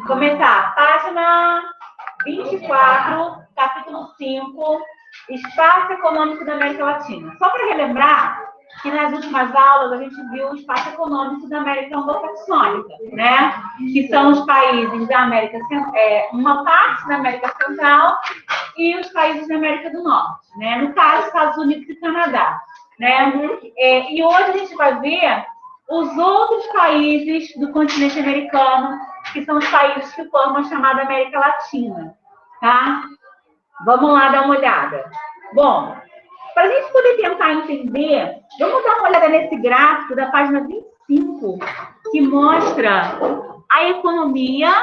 Começar. Página 24, capítulo 5, Espaço Econômico da América Latina. Só para relembrar que nas últimas aulas a gente viu o espaço econômico da América Anglo-Saxônica, né? Que são os países da América Central, uma parte da América Central e os países da América do Norte, né? No caso, Estados Unidos e Canadá, né? E hoje a gente vai ver os outros países do continente americano, que são os países que formam a chamada América Latina, tá? Vamos lá dar uma olhada. Bom, para a gente poder tentar entender, vamos dar uma olhada nesse gráfico da página 25, que mostra a economia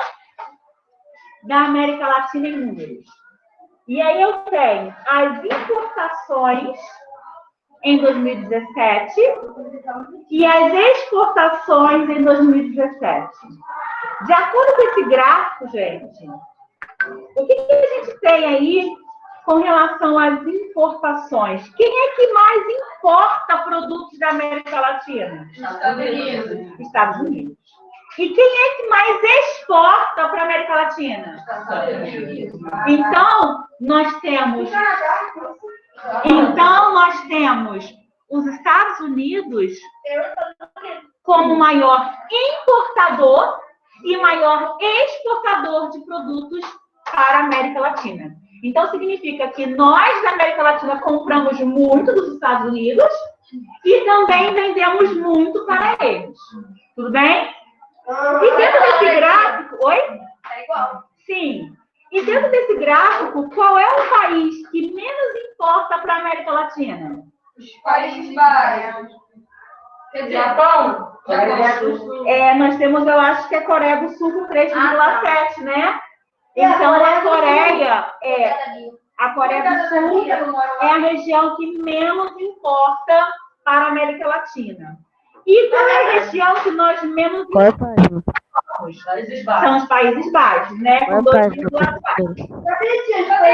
da América Latina em números. E aí eu tenho as importações em 2017 e as exportações em 2017. De acordo com esse gráfico, gente, o que a gente tem aí com relação às importações? Quem é que mais importa produtos da América Latina? Estados Unidos. Estados Unidos. E quem é que mais exporta para a América Latina? Estados Unidos. Então, nós temos os Estados Unidos como maior importador e maior exportador de produtos para a América Latina. Então, significa que nós, da América Latina, compramos muito dos Estados Unidos e também vendemos muito para eles. Tudo bem? E dentro desse gráfico... Oi? É igual. Sim. E dentro desse gráfico, qual é o país que menos importa para a América Latina? Os países baixos. Quer dizer, Japão? Nós temos, eu acho que é a Coreia do Sul com 3,7, né? Então, a Coreia do Sul é a região que menos importa para a América Latina. E qual é a região que nós menos importamos? São os Países Baixos, né? Com 2,4.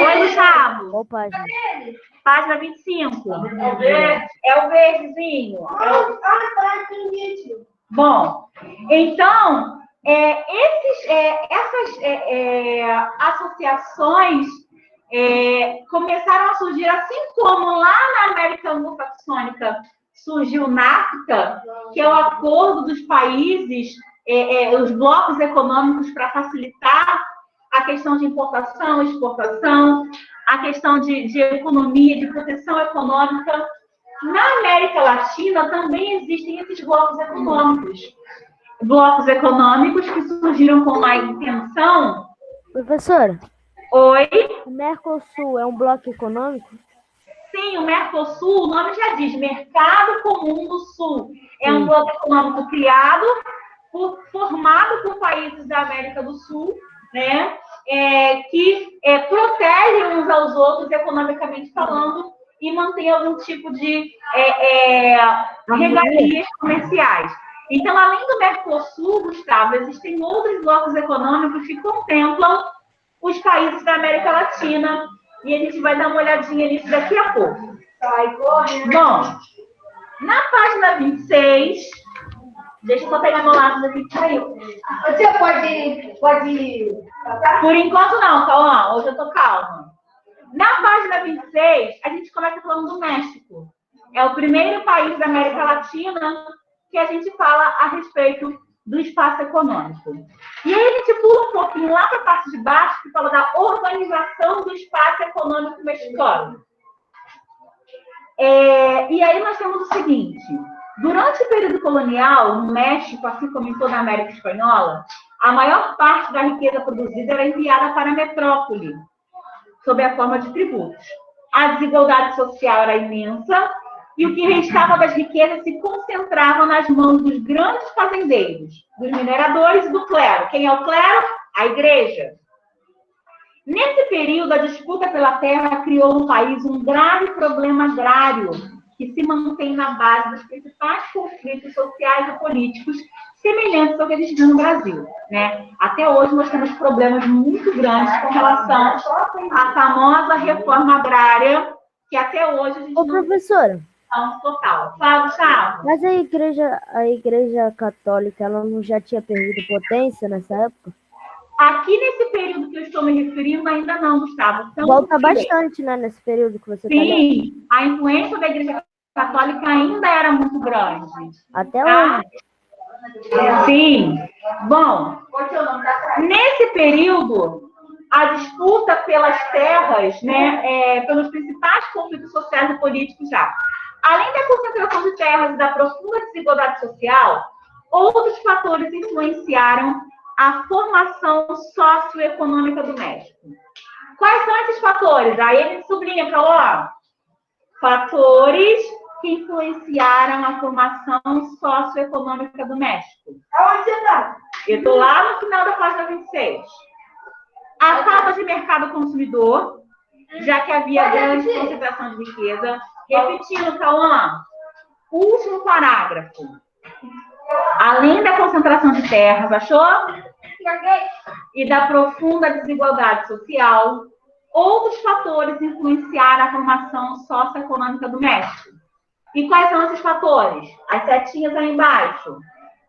Oi, Gustavo. Qual página? Página 25. É o verdezinho. Bom, então, essas associações começaram a surgir, assim como lá na América Anglo-Saxônica surgiu o NAFTA, que é o acordo dos países, os blocos econômicos para facilitar a questão de importação, exportação, a questão de economia, de proteção econômica. Na América Latina também existem esses blocos econômicos. Blocos econômicos que surgiram com a intenção... Professora? Oi? O Mercosul é um bloco econômico? Sim, o Mercosul, o nome já diz, Mercado Comum do Sul. É um bloco econômico criado, formado por países da América do Sul, né? Que protegem uns aos outros, economicamente falando, e mantém algum tipo de regalias comerciais. Então, além do Mercosul, Gustavo, existem outros blocos econômicos que contemplam os países da América Latina, e a gente vai dar uma olhadinha nisso daqui a pouco. Bom, na página 26, deixa eu só pegar meu lápis aqui que caiu. Você pode... Por enquanto não, Cauã, hoje eu tô calma. Na página 26, a gente começa falando do México. É o primeiro país da América Latina que a gente fala a respeito do espaço econômico. E aí a gente pula um pouquinho lá para a parte de baixo, que fala da organização do espaço econômico mexicano. E aí nós temos o seguinte: durante o período colonial, no México, assim como em toda a América Espanhola, a maior parte da riqueza produzida era enviada para a metrópole, sob a forma de tributos. A desigualdade social era imensa e o que restava das riquezas se concentrava nas mãos dos grandes fazendeiros, dos mineradores e do clero. Quem é o clero? A igreja. Nesse período, a disputa pela terra criou no país um grave problema agrário que se mantém na base dos principais conflitos sociais e políticos semelhantes ao que a gente viu no Brasil, né? Até hoje nós temos problemas muito grandes com relação à famosa reforma agrária, que até hoje a gente não... Professora, total. Fala, Gustavo. mas a igreja católica, ela não já tinha perdido potência nessa época? Aqui nesse período que eu estou me referindo, ainda não, Gustavo. Então, Volta bastante, né, nesse período que você está lendo. sim, a influência da Igreja Católica ainda era muito grande. Até Tá? hoje. Sim. Bom, nesse período, a disputa pelas terras, né, pelos principais conflitos sociais e políticos já. Além da concentração de terras e da profunda desigualdade social, outros fatores influenciaram a formação socioeconômica do México. Quais são esses fatores? Aí ele sublinha, falou, fatores que influenciaram a formação socioeconômica do México. Aonde você está? Eu estou lá no final da página 26. A falta de mercado consumidor, já que havia grande concentração de riqueza. Repetindo, Cauã, último parágrafo. Além da concentração de terras, achou? E da profunda desigualdade social, outros fatores influenciaram a formação socioeconômica do México. E quais são esses fatores? As setinhas aí embaixo.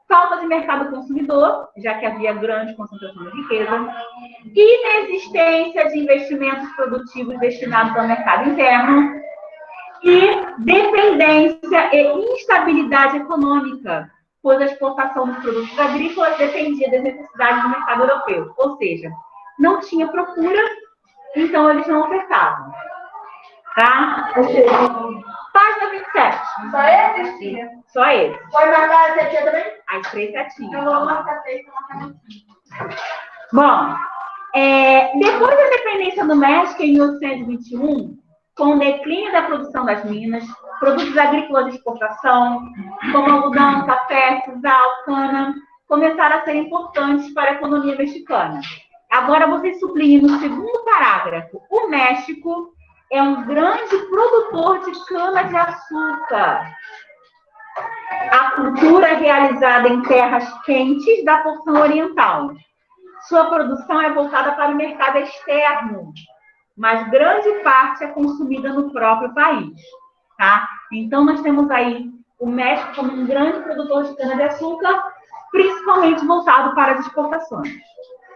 Falta de mercado consumidor, já que havia grande concentração de riqueza. Inexistência de investimentos produtivos destinados ao mercado interno. E dependência e instabilidade econômica, pois a exportação dos produtos agrícolas dependia das necessidades do mercado europeu. Ou seja, não tinha procura, então eles não ofertavam. Tá? Página 27. Só esse, tia? Só esse. Pode marcar a setinha também? As 3 setinhas. Eu vou marcar 3, Bom, depois da independência do México em 1821, com o declínio da produção das minas, produtos agrícolas de exportação, como algodão, café, sisal, cana, começaram a ser importantes para a economia mexicana. Agora vocês sublinhem no segundo parágrafo. O México é um grande produtor de cana-de-açúcar. A cultura é realizada em terras quentes da porção oriental. Sua produção é voltada para o mercado externo, mas grande parte é consumida no próprio país. Tá? Então, nós temos aí o México como um grande produtor de cana-de-açúcar, principalmente voltado para as exportações.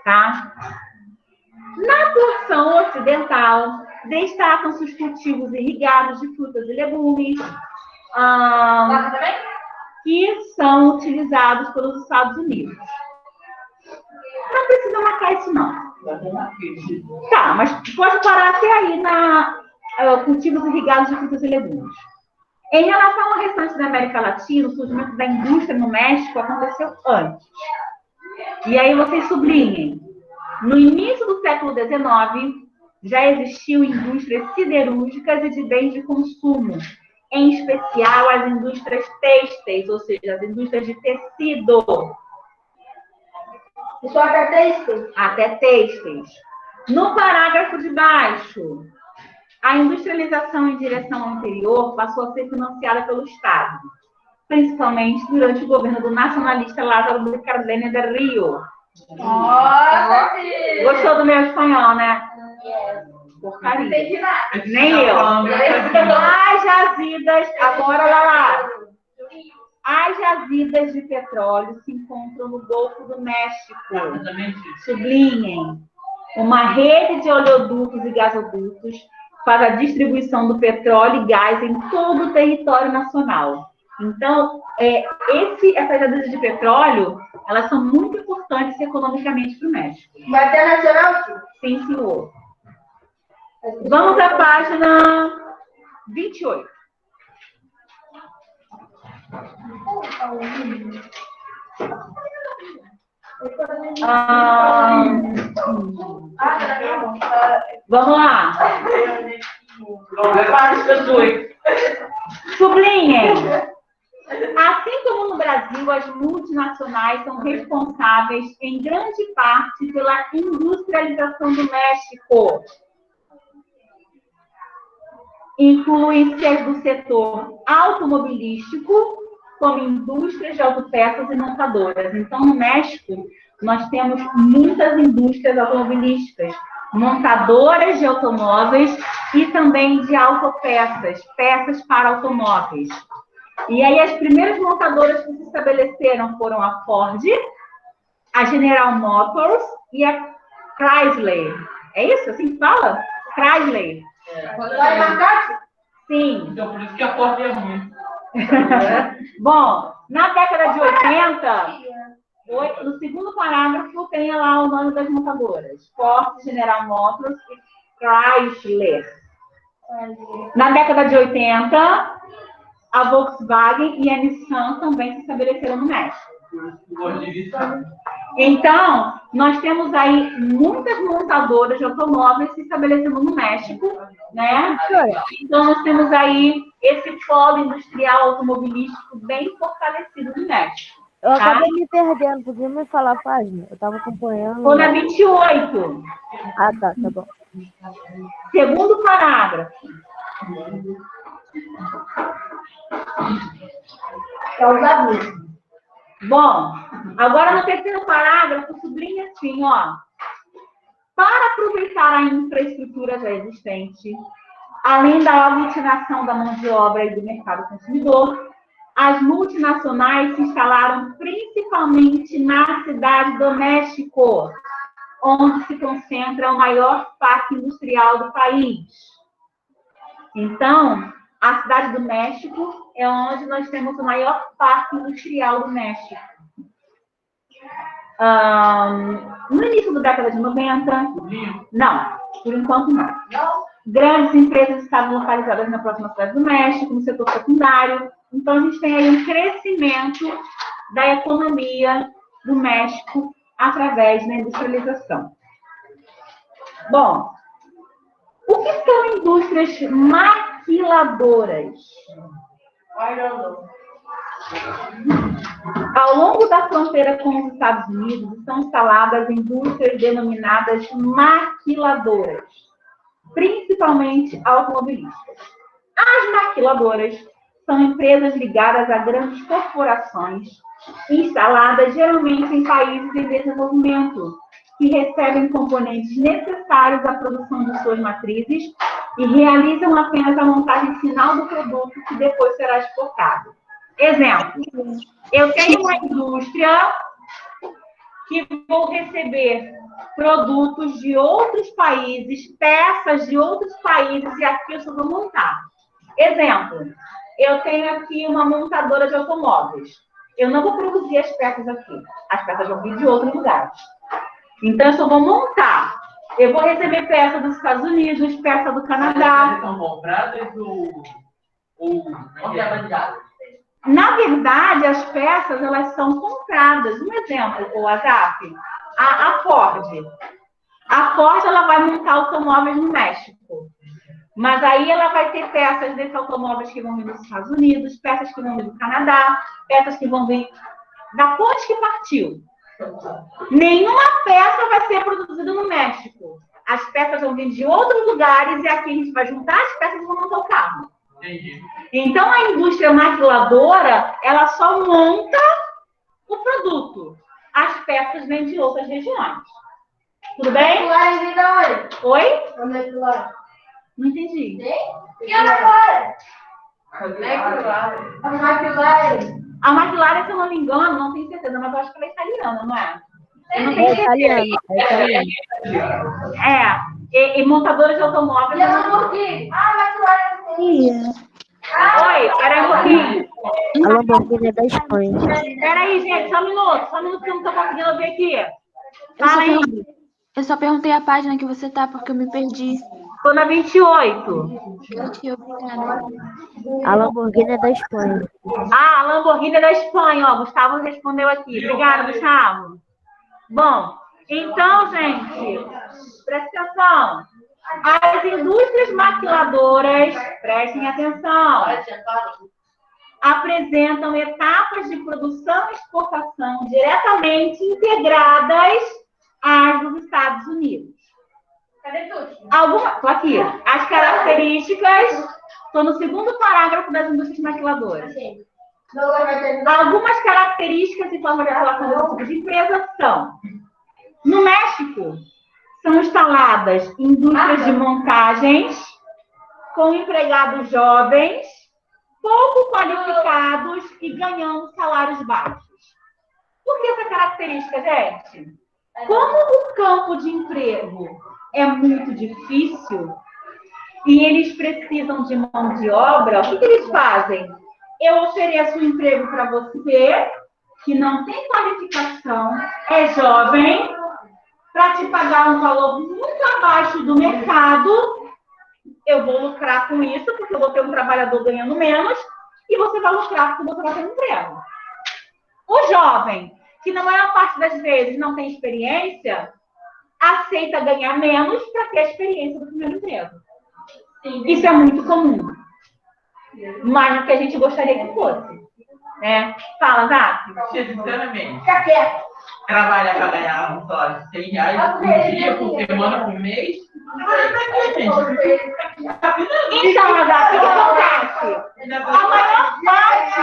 Tá? Na porção ocidental, destacam-se os cultivos irrigados de frutas e legumes, que são utilizados pelos Estados Unidos. Não precisa marcar isso, não. Tá, mas pode parar até aí na cultivos irrigados de frutas e legumes. Em relação ao restante da América Latina, o surgimento da indústria no México aconteceu antes. E aí vocês sublinhem. No início do século XIX, já existiam indústrias siderúrgicas e de bens de consumo, em especial as indústrias têxteis, ou seja, as indústrias de tecido. Só até têxteis? Até têxteis. No parágrafo de baixo, a industrialização em direção ao interior passou a ser financiada pelo Estado, principalmente durante o governo do nacionalista Lázaro de Cárdenas del Río. Nossa! Gostou do meu espanhol, né? Porcaria. Não entendi nada. Nem eu. As jazidas, agora lá. As jazidas de petróleo se encontram no Golfo do México. Sublinhem. Uma rede de oleodutos e gasodutos faz a distribuição do petróleo e gás em todo o território nacional. Então, essas jazidas de petróleo, elas são muito importantes economicamente para o México. Vai ter nacional, tio? Sim, senhor. Vamos à página 28. Vamos lá. Sublinhem. Assim como no Brasil, as multinacionais são responsáveis em grande parte pela industrialização do México. Incluem-se as do setor automobilístico, como indústrias de autopeças e montadoras. Então, no México, nós temos muitas indústrias automobilísticas, montadoras de automóveis e também de autopeças, peças para automóveis. E aí, as primeiras montadoras que se estabeleceram foram a Ford, a General Motors e a Chrysler. É isso? Assim que fala? Chrysler. Vai marcar? Sim. Então, por isso que a porta é ruim. Bom, na década de 80, no segundo parágrafo tem lá o nome das montadoras. Ford, General Motors e Chrysler. Na década de 80, a Volkswagen e a Nissan também se estabeleceram no México. Então, nós temos aí muitas montadoras de automóveis se estabelecendo no México, né? Então, nós temos aí esse polo industrial automobilístico bem fortalecido no México. Eu acabei me perdendo, podia me falar a página? Eu estava acompanhando. Estou na 28. Ah, tá bom. Segundo parágrafo. É os abusos. Bom, agora no terceiro parágrafo, sublinha assim, ó. Para aproveitar a infraestrutura já existente, além da aglutinação da mão de obra e do mercado consumidor, as multinacionais se instalaram principalmente na cidade do México, onde se concentra o maior parque industrial do país. Então, a cidade do México é onde nós temos o maior parque industrial do México. No início da década de 90, não, por enquanto não. Grandes empresas estavam localizadas na próxima cidade do México, no setor secundário. Então, a gente tem aí um crescimento da economia do México através da industrialização. Bom, o que são indústrias maquiladoras? Ao longo da fronteira com os Estados Unidos, estão instaladas indústrias denominadas maquiladoras, principalmente automobilísticas. As maquiladoras são empresas ligadas a grandes corporações, instaladas geralmente em países em desenvolvimento, que recebem componentes necessários à produção de suas matrizes e realizam apenas a montagem final do produto que depois será exportado. Exemplo, eu tenho uma indústria que vou receber produtos de outros países, peças de outros países, e aqui eu só vou montar. Exemplo, eu tenho aqui uma montadora de automóveis. Eu não vou produzir as peças aqui. As peças vão vir de outros lugares. Então, eu só vou montar. Eu vou receber peça dos Estados Unidos, peça do Canadá. Elas são compradas ou Na verdade, as peças, elas são compradas. Um exemplo, o WhatsApp, a Ford. A Ford, ela vai montar automóveis no México. Mas aí ela vai ter peças desses automóveis que vão vir dos Estados Unidos, peças que vão vir do Canadá, peças que vão vir da ponte que partiu. Nenhuma peça vai ser produzida no México. As peças vão vir de outros lugares e aqui a gente vai juntar as peças e vão montar o carro. Entendi. Então, a indústria maquiladora, ela só monta o produto. As peças vêm de outras regiões. Tudo bem? Oi? Não entendi. E a McLaren? A McLaren, se eu não me engano, não tenho certeza, mas eu acho que ela é italiana, não é? Eu não tenho É certeza. italiano. E montadoras de automóveis... E a Lamborghini? Ah, a McLaren. Oi, peraí um pouquinho. A Lamborghini é da Espanha. Peraí, gente, só um minuto que eu não tô conseguindo ver aqui. Fala aí. Eu só perguntei a página que você tá, porque eu me perdi. Tô na 28. Obrigada. A Lamborghini é da Espanha. Ah, a Lamborghini é da Espanha, ó. Gustavo respondeu aqui. Obrigada, Gustavo. Bom, então, gente, presta atenção. As indústrias maquiladoras, prestem atenção, apresentam etapas de produção e exportação diretamente integradas às dos Estados Unidos. Cadê tu? Tô aqui. As características, estou no segundo parágrafo das indústrias maquiladoras. Algumas características e formas de relação desse tipo de empresa são: no México, são instaladas indústrias de montagens com empregados jovens, pouco qualificados e ganhando salários baixos. Por que essa característica, gente? Como o campo de emprego é muito difícil e eles precisam de mão de obra, o que eles fazem? Eu ofereço um emprego para você que não tem qualificação, é jovem, para te pagar um valor muito abaixo do mercado. Eu vou lucrar com isso, porque eu vou ter um trabalhador ganhando menos, e você vai lucrar porque você vai ter um emprego. O jovem, que na maior parte das vezes não tem experiência, aceita ganhar menos para ter a experiência do primeiro emprego. Isso é muito comum. Mais do que a gente gostaria que fosse. Né? Fala, Zap. Sinceramente, Fica quieto. trabalhar para ganhar uns dólares, 100 reais por dia, por semana, por mês. Então, Zap, o que acontece? A maior parte,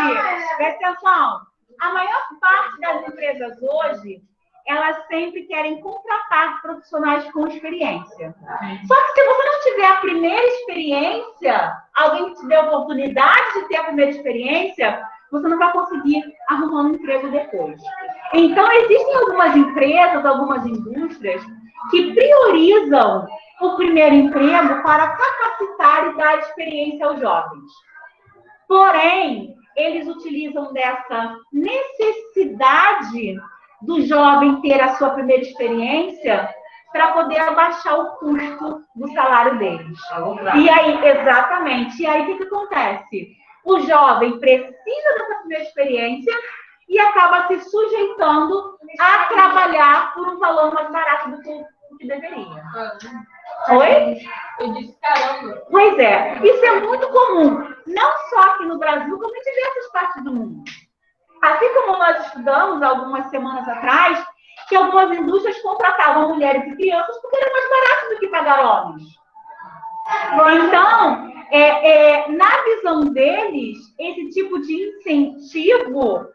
presta atenção, a maior parte das empresas hoje, elas sempre querem contratar profissionais com experiência. Só que se você não tiver a primeira experiência, alguém que te dê a oportunidade de ter a primeira experiência, você não vai conseguir arrumar um emprego depois. Então, existem algumas empresas, algumas indústrias que priorizam o primeiro emprego para capacitar e dar experiência aos jovens. Porém, eles utilizam dessa necessidade do jovem ter a sua primeira experiência para poder abaixar o custo do salário deles. E aí, exatamente. E aí, o que acontece? O jovem precisa dessa primeira experiência e acaba se sujeitando a trabalhar por um valor mais barato do que deveria. Oi? Eu disse caramba. Pois é, isso é muito comum, não só aqui no Brasil, como em diversas partes do mundo. Assim como nós estudamos algumas semanas atrás, que algumas indústrias contratavam mulheres e crianças porque era mais barato do que pagar homens. Então, na visão deles, esse tipo de incentivo,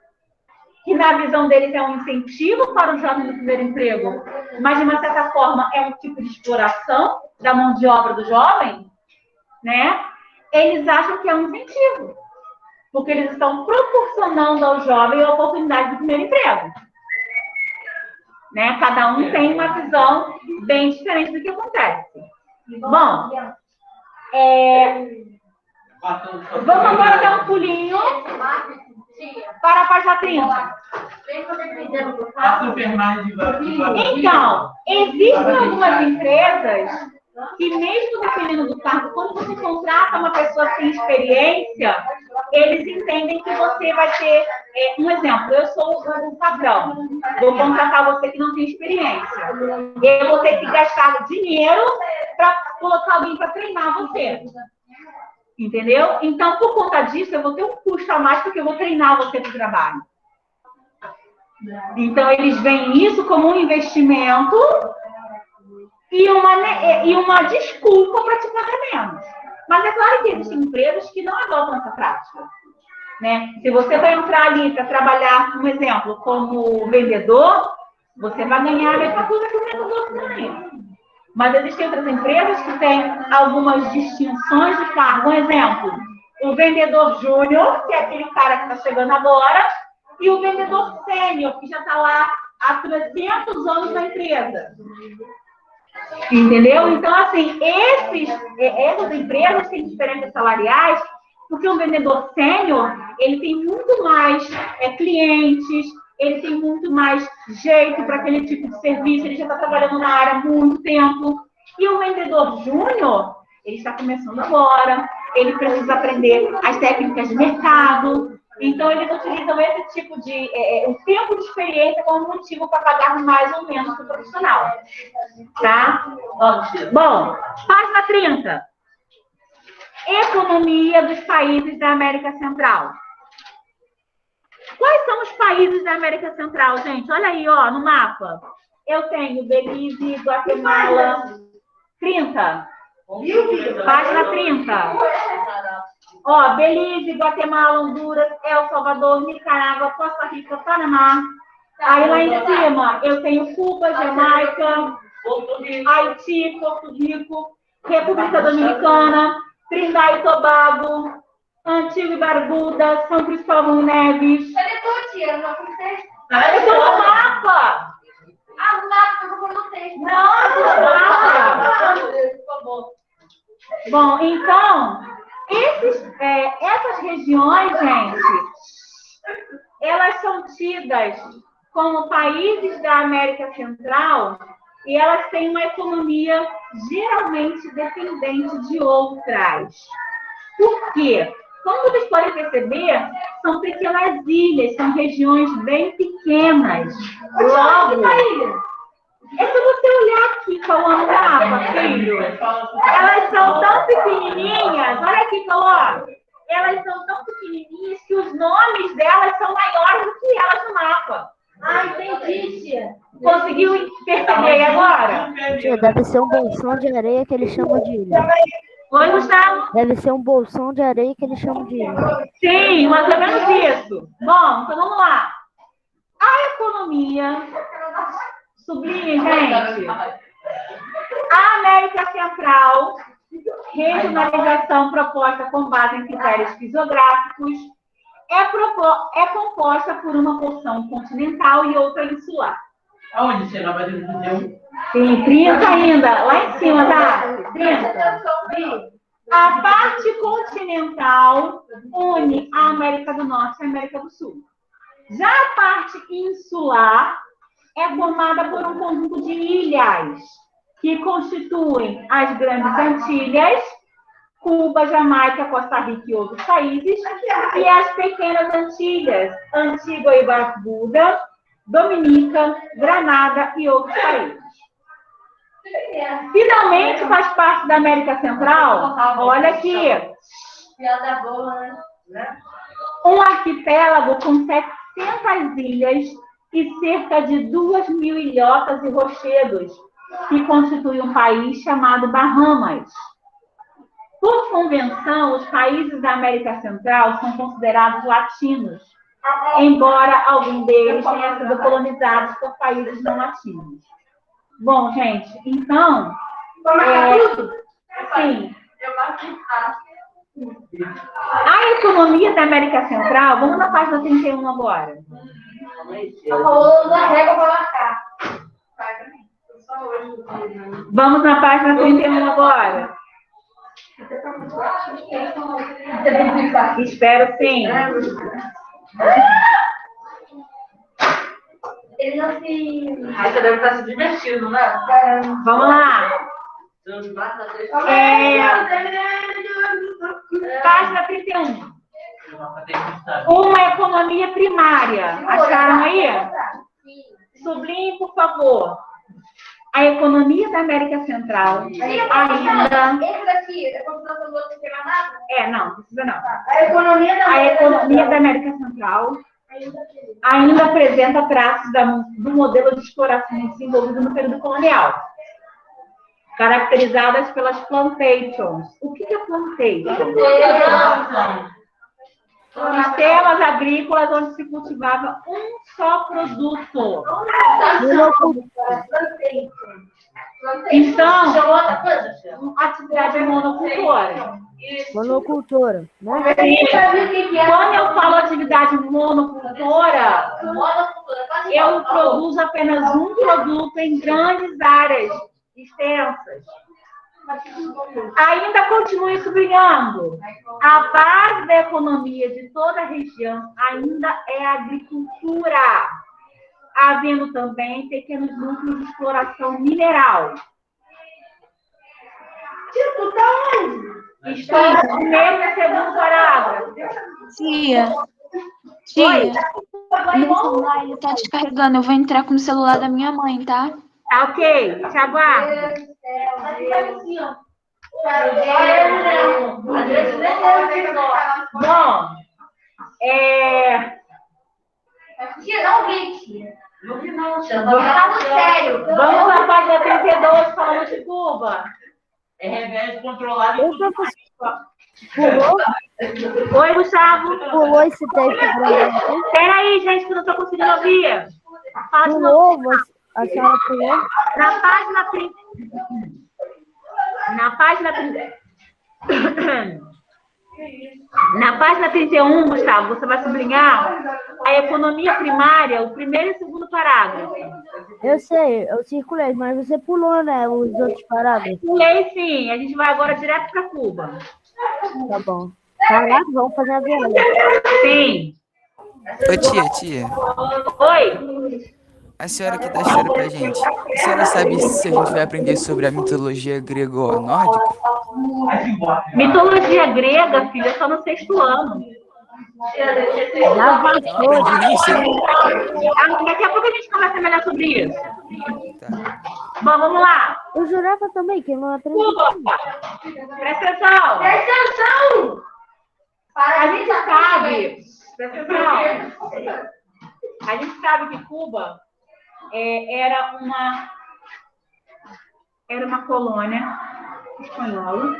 que na visão deles é um incentivo para o jovem do primeiro emprego, mas de uma certa forma é um tipo de exploração da mão de obra do jovem, né? Eles acham que é um incentivo, porque eles estão proporcionando ao jovem a oportunidade do primeiro emprego. Né? Cada um tem uma visão bem diferente do que acontece. Bom, vamos agora dar um pulinho para a página 30. Então, existem algumas empresas que, mesmo dependendo do cargo, quando você contrata uma pessoa sem experiência, eles entendem que você vai ter... um exemplo, eu sou o patrão, vou contratar você que não tem experiência. Eu vou ter que gastar dinheiro para colocar alguém para treinar você. Entendeu? Então, por conta disso, eu vou ter um custo a mais porque eu vou treinar você para o trabalho. Então, eles veem isso como um investimento e uma desculpa para te pagar menos. Mas é claro que existem empresas que não adotam essa prática. Né? Se você vai entrar ali para trabalhar, por exemplo, como vendedor, você vai ganhar a mesma coisa que o vendedor ganha. Mas existem outras empresas que têm algumas distinções de cargo. Um exemplo, o vendedor júnior, que é aquele cara que está chegando agora, e o vendedor sênior, que já está lá há 300 anos na empresa. Entendeu? Então, assim, essas empresas têm diferenças salariais, porque um vendedor sênior, ele tem muito mais clientes, ele tem muito mais jeito para aquele tipo de serviço, ele já está trabalhando na área há muito tempo. E o vendedor júnior, ele está começando agora, ele precisa aprender as técnicas de mercado. Então, eles utilizam esse tipo de... o tempo de experiência como motivo para pagar mais ou menos para o profissional. Tá? Bom, página 30. Economia dos países da América Central. Quais são os países da América Central, gente? Olha aí, ó, no mapa. Eu tenho Belize, Guatemala. 30. Página 30. Ó, Belize, Guatemala, Honduras, El Salvador, Nicarágua, Costa Rica, Panamá. Aí lá em cima eu tenho Cuba, Jamaica, Haiti, Porto Rico, República Dominicana, Trinidad e Tobago, Antigua e Barbuda, São Cristóvão Neves. Cadê tua tia? Não acontece? Eu tô no mapa. Ah, o mapa, eu vou no texto. Não, no mapa. Por favor. Bom, então, essas regiões, gente, elas são tidas como países da América Central e elas têm uma economia geralmente dependente de outras. Por quê? Como vocês podem perceber, são pequenas ilhas, são regiões bem pequenas. Logo, é só você olhar aqui Cauã, no mapa, filho. Elas são tão pequenininhas. Olha aqui, Cauã. Elas são tão pequenininhas que os nomes delas são maiores do que elas no mapa. Ah, entendi, tia. Conseguiu perceber aí agora? Tia, deve ser um bolsão de areia que eles chamam de ilha. Oi, Gustavo? Deve ser um bolsão de areia que eles chamam de ilha. Sim, mais ou menos isso. Bom, então vamos lá. A economia... Sublinhe, gente. A América Central, regionalização proposta com base em critérios fisiográficos, é composta por uma porção continental e outra insular. Aonde você vai fazer o Tem 30 ainda, lá em cima, tá? 30. A parte continental une a América do Norte e a América do Sul. Já a parte insular é formada por um conjunto de ilhas que constituem as Grandes Antilhas, Cuba, Jamaica, Costa Rica e outros países, e as Pequenas Antilhas, Antígua e Barbuda, Dominica, Granada e outros países. Finalmente, faz parte da América Central, olha aqui, Piada boa, né? um arquipélago com 700 ilhas e cerca de 2.000 ilhotas e rochedos, que constitui um país chamado Bahamas. Por convenção, os países da América Central são considerados latinos, embora algum deles tenha sido colonizados por países não latinos. Bom, gente, então... sim. A economia da América Central... Vamos na página 31 agora. Falou da régua para marcar. Vamos na página 31 agora. Espero sim. Ele não se... Aí você deve estar se divertindo, né? Vamos lá. Página 31. Uma economia primária. Acharam aí? Sublinhe, por favor. A economia da América Central ainda... Esse daqui, é continuação do outro que tem nada? Não precisa não. A economia da América Central ainda apresenta traços do modelo de exploração desenvolvido no período colonial, caracterizadas pelas plantations. O que é plantation? Sistemas agrícolas onde se cultivava um só produto. Então, atividade monocultora. Monocultura, né? Quando eu falo atividade monocultora, eu produzo apenas um produto em grandes áreas extensas. Ainda continue sublinhando. A base da economia de toda a região ainda é a agricultura, havendo também pequenos núcleos de exploração mineral. Tipo, tá onde? Estou no primeiro e segundo parágrafo. Tia, meu celular ele tá descarregando. Eu vou entrar com o celular da minha mãe, tá? Tá ok, te aguardo. Bom, vamos na página 32, falando de Cuba. É remédio controlado. Pulou? Oi, Gustavo. Pulou esse texto grande aqui? Peraí, gente, que eu não estou conseguindo ouvir. Pulou? A senhora pulou? Na página 30. Na página 30. Na página 31, Gustavo, você vai sublinhar a economia primária, o primeiro e o segundo parágrafo. Eu sei, eu circulei, mas você pulou, né, os outros parágrafos. Pulei sim, a gente vai agora direto para Cuba. Tá bom. Caraca, vamos fazer a viagem. Sim. Ô tia, Oi. a senhora que dá história pra gente, a senhora sabe se a gente vai aprender sobre a mitologia grego-nórdica? Mitologia grega, filha, só no 6º ano. Já Não baixou. aprendi nem sei. Daqui a pouco a gente conversa melhor sobre isso. Tá. Bom, vamos lá. Eu jurava também que eu não aprendi. Cuba. Presta atenção. Presta atenção! A gente sabe. Presta atenção. A gente sabe que Cuba era uma colônia espanhola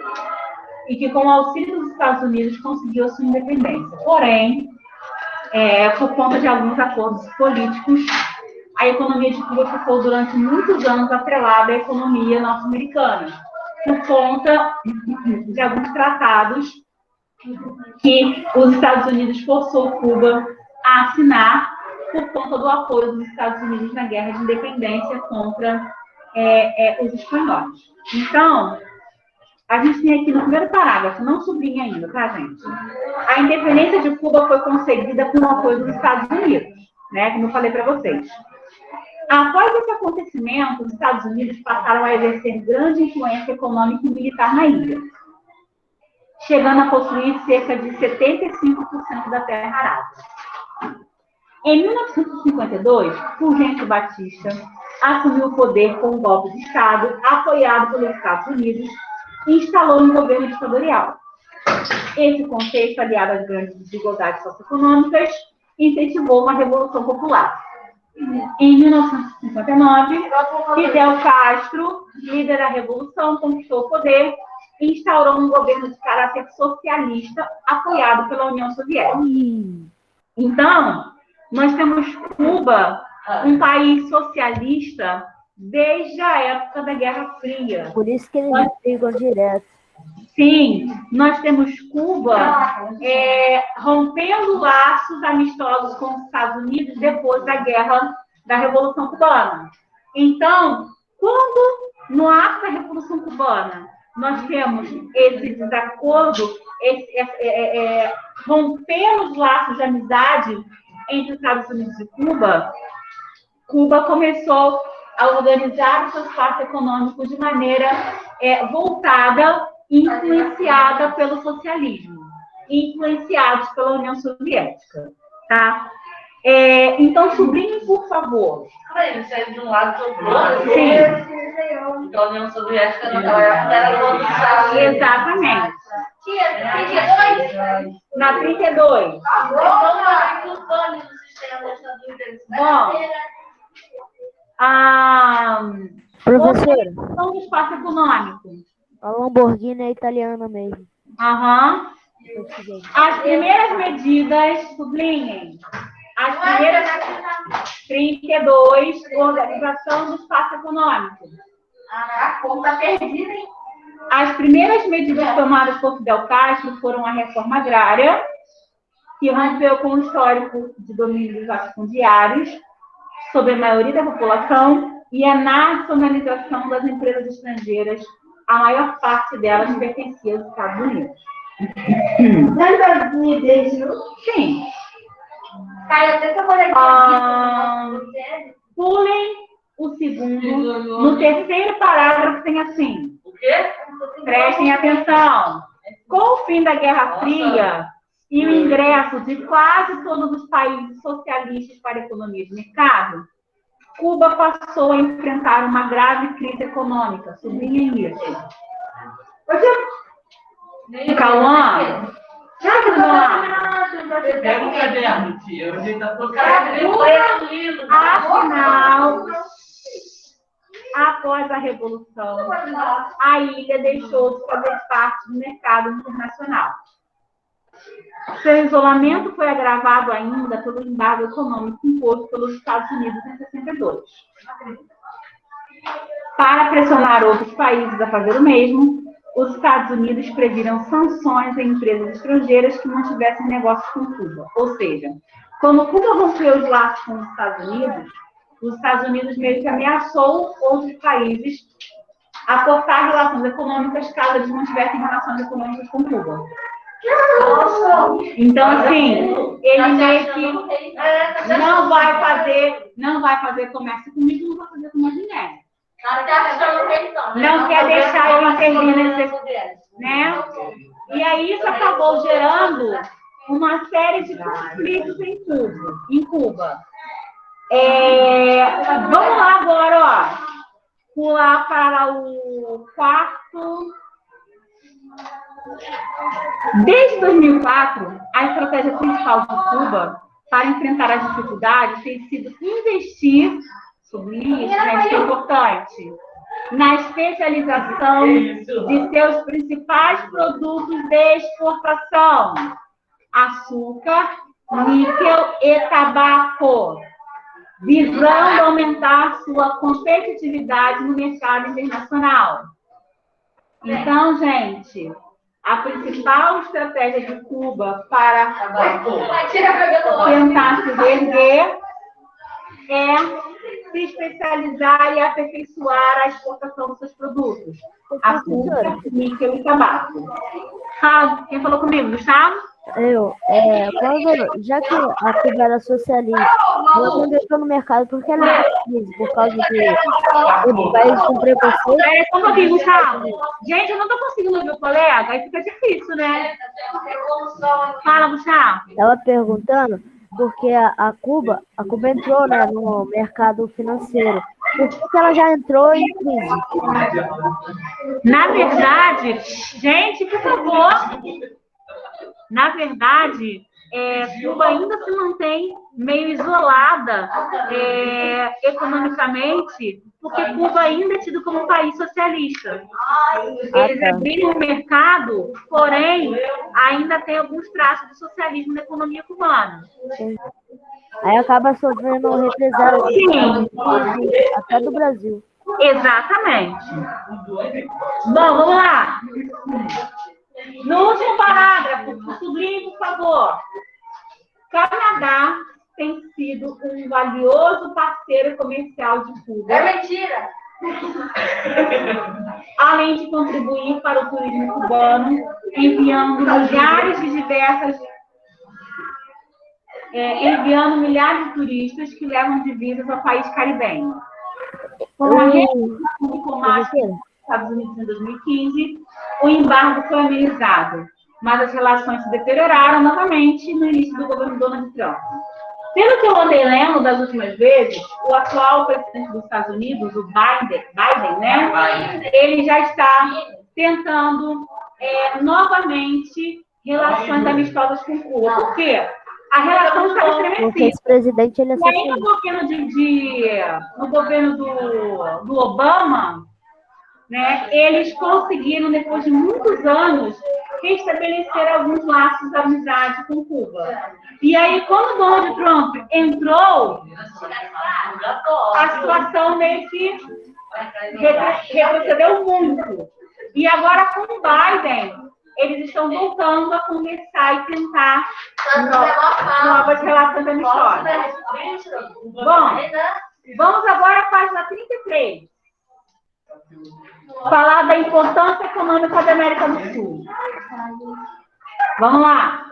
e que, com o auxílio dos Estados Unidos, conseguiu sua independência. Porém, por conta de alguns acordos políticos, a economia de Cuba ficou durante muitos anos atrelada à economia norte-americana, por conta de alguns tratados que os Estados Unidos forçou Cuba a assinar por conta do apoio dos Estados Unidos na guerra de independência contra os espanhóis. Então, a gente tem aqui no primeiro parágrafo, não sublinha ainda, tá, gente? A independência de Cuba foi conseguida com o apoio dos Estados Unidos, né? Como eu falei para vocês. Após esse acontecimento, os Estados Unidos passaram a exercer grande influência econômica e militar na ilha, chegando a possuir cerca de 75% da terra arável. Em 1952, Fulgêncio Batista assumiu o poder com um golpe de Estado, apoiado pelos Estados Unidos, e instalou um governo ditatorial. Esse contexto, aliado às grandes desigualdades socioeconômicas, incentivou uma revolução popular. Em 1959, Fidel Castro, líder da revolução, conquistou o poder e instaurou um governo de caráter socialista, apoiado pela União Soviética. Então, nós temos Cuba, um país socialista, desde a época da Guerra Fria. Por isso que eles brigam direto. Sim, nós temos Cuba rompendo laços amistosos com os Estados Unidos depois da guerra da Revolução Cubana. Então, quando no ato da Revolução Cubana nós temos esse desacordo, rompendo os laços de amizade entre os Estados Unidos e Cuba, Cuba começou a organizar o seu espaço econômico de maneira voltada e influenciada pelo socialismo, influenciados pela União Soviética, tá? Então, sublinhem, por favor. Isso aí de um lado do outro. Sim. Então, a União Soviética naquela época era conquistada. Exatamente. Na 32. Bom, Professora, organização do espaço econômico. a Lamborghini é italiana mesmo. Aham. As primeiras medidas, sublinhem. As primeiras 32, organização do espaço econômico. A conta perdida, hein? As primeiras medidas tomadas por Fidel Castro foram a reforma agrária, que rompeu com o histórico de domínio dos latifundiários sobre a maioria da população e a nacionalização das empresas estrangeiras, a maior parte delas pertencia aos Estados Unidos. Sim. Pulem o segundo. No terceiro parágrafo tem assim. O quê? Prestem atenção. Com o fim da Guerra Fria e o ingresso de quase todos os países socialistas para a economia de mercado, Cuba passou a enfrentar uma grave crise econômica. Sublinhem isso. Cauã, já que não Pega um caderno, tia. Hoje tá todo Afinal, após a Revolução, a ilha deixou de fazer parte do mercado internacional. Seu isolamento foi agravado ainda pelo embargo econômico imposto pelos Estados Unidos em 62. Para pressionar outros países a fazer o mesmo, os Estados Unidos previram sanções a empresas estrangeiras que não tivessem negócios com Cuba. Ou seja, quando Cuba rompeu os laços com os Estados Unidos meio que ameaçou outros países a cortar relações econômicas caso eles não tivessem relações econômicas com Cuba. Então, assim, ele meio que não vai fazer comércio comigo, não vai fazer com mais ninguém. Não quer deixar eu intervir nesse, né? E aí isso acabou gerando uma série de conflitos em Cuba. Vamos lá agora, ó. Pular para o quarto. Desde 2004, a estratégia principal de Cuba para enfrentar as dificuldades tem sido investir, sublinho isso, né, isso é importante, na especialização de seus principais produtos de exportação: açúcar, níquel e tabaco, visando aumentar sua competitividade no mercado internacional. Então, gente, a principal estratégia de Cuba para tentar se vender é se especializar e aperfeiçoar a exportação dos seus produtos: açúcar, níquel e tabaco. Quem falou comigo, Gustavo? Já que a Cuba era socialista, ela não entrou no mercado porque ela era crise, por causa do país com preconceito. Espera só um pouquinho, Gustavo. Gente, eu não estou conseguindo ouvir o colega, aí fica difícil, né? Fala, Gustavo. Ela perguntando porque a Cuba entrou, né, no mercado financeiro. Por que ela já entrou em crise? Na verdade, gente, por favor. Na verdade, Cuba ainda se mantém meio isolada economicamente, porque Cuba ainda é tido como um país socialista. Eles abriram o mercado, porém, ainda tem alguns traços de socialismo na economia cubana. Aí acaba sofrendo represália até do Brasil. Exatamente. Bom, vamos lá. No último parágrafo, sublinhe, por favor. Canadá tem sido um valioso parceiro comercial de Cuba. É mentira! Além de contribuir para o turismo cubano, enviando milhares de turistas que levam divisas ao país caribenho. Com a reação diplomática dos Estados Unidos em 2015, o embargo foi amenizado, mas as relações se deterioraram novamente no início do governo Donald Trump. Pelo que eu andei lendo das últimas vezes, o atual presidente dos Estados Unidos, o Biden, né? Ele já está tentando novamente relações amistosas com Cuba. Por quê? A relação está estremecida. Porque esse presidente, ele é e aí, no governo do Obama, né, eles conseguiram, depois de muitos anos, restabelecer alguns laços de amizade com Cuba. E aí, quando Donald Trump entrou, a situação meio que retrocedeu muito. E agora, com o Biden, eles estão voltando a conversar e tentar novas relações amistosas. Bom, vamos agora à página 33. Falar da importância econômica da América do Sul. Vamos lá.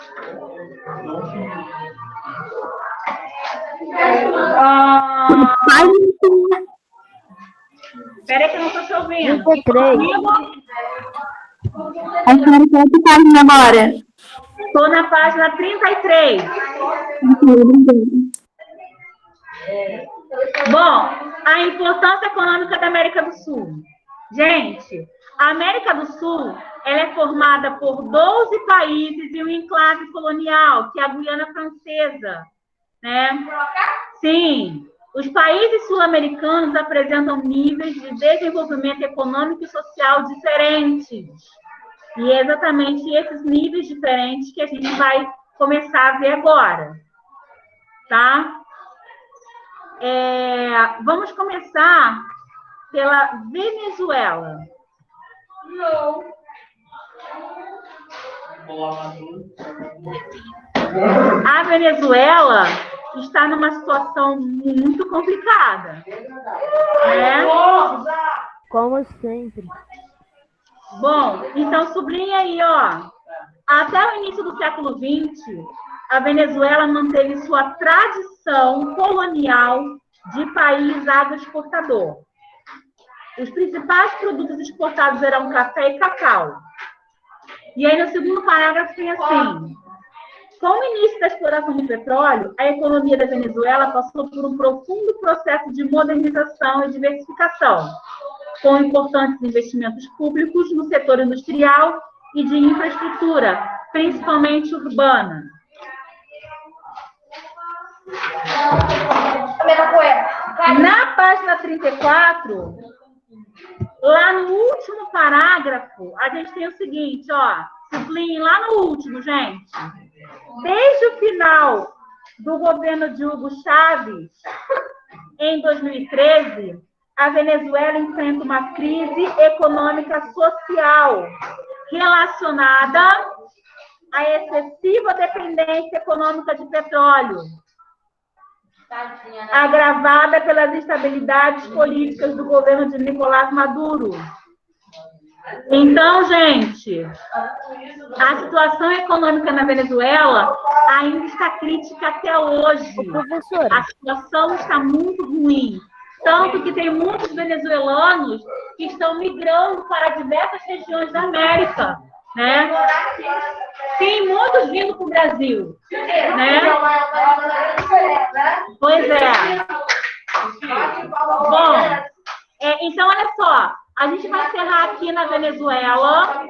Espera aí que eu não estou te ouvindo. 33. A senhora quer que página agora? Estou na página 33. Bom, a importância econômica da América do Sul. Gente, a América do Sul ela é formada por 12 países e um enclave colonial, que é a Guiana Francesa, né? Sim, os países sul-americanos apresentam níveis de desenvolvimento econômico e social diferentes. E é exatamente esses níveis diferentes que a gente vai começar a ver agora, tá? Vamos começar pela Venezuela. Não. A Venezuela está numa situação muito complicada, né? Como sempre. Bom, então sublinha aí, ó. Até o início do século XX, a Venezuela manteve sua tradição colonial de país agroexportador. Os principais produtos exportados eram café e cacau. E aí, no segundo parágrafo, tem assim: com o início da exploração do petróleo, a economia da Venezuela passou por um profundo processo de modernização e diversificação, com importantes investimentos públicos no setor industrial e de infraestrutura, principalmente urbana. Na página 34, lá no último parágrafo, a gente tem o seguinte, ó, sublinhe lá no último, gente. Desde o final do governo de Hugo Chávez, em 2013, a Venezuela enfrenta uma crise econômica social relacionada à excessiva dependência econômica de petróleo, agravada pelas instabilidades políticas do governo de Nicolás Maduro. Então, gente, a situação econômica na Venezuela ainda está crítica até hoje. Professora, A situação está muito ruim. Tanto que tem muitos venezuelanos que estão migrando para diversas regiões da América, né? Tem muitos vindo para o Brasil, né? Pois é. Bom, então, olha só. A gente vai encerrar aqui na Venezuela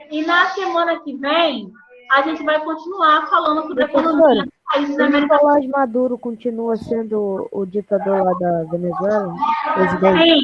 e na semana que vem a gente vai continuar falando sobre a economia dos países da América Nicolás Maduro continua sendo o ditador lá da Venezuela? Presidente? Sim.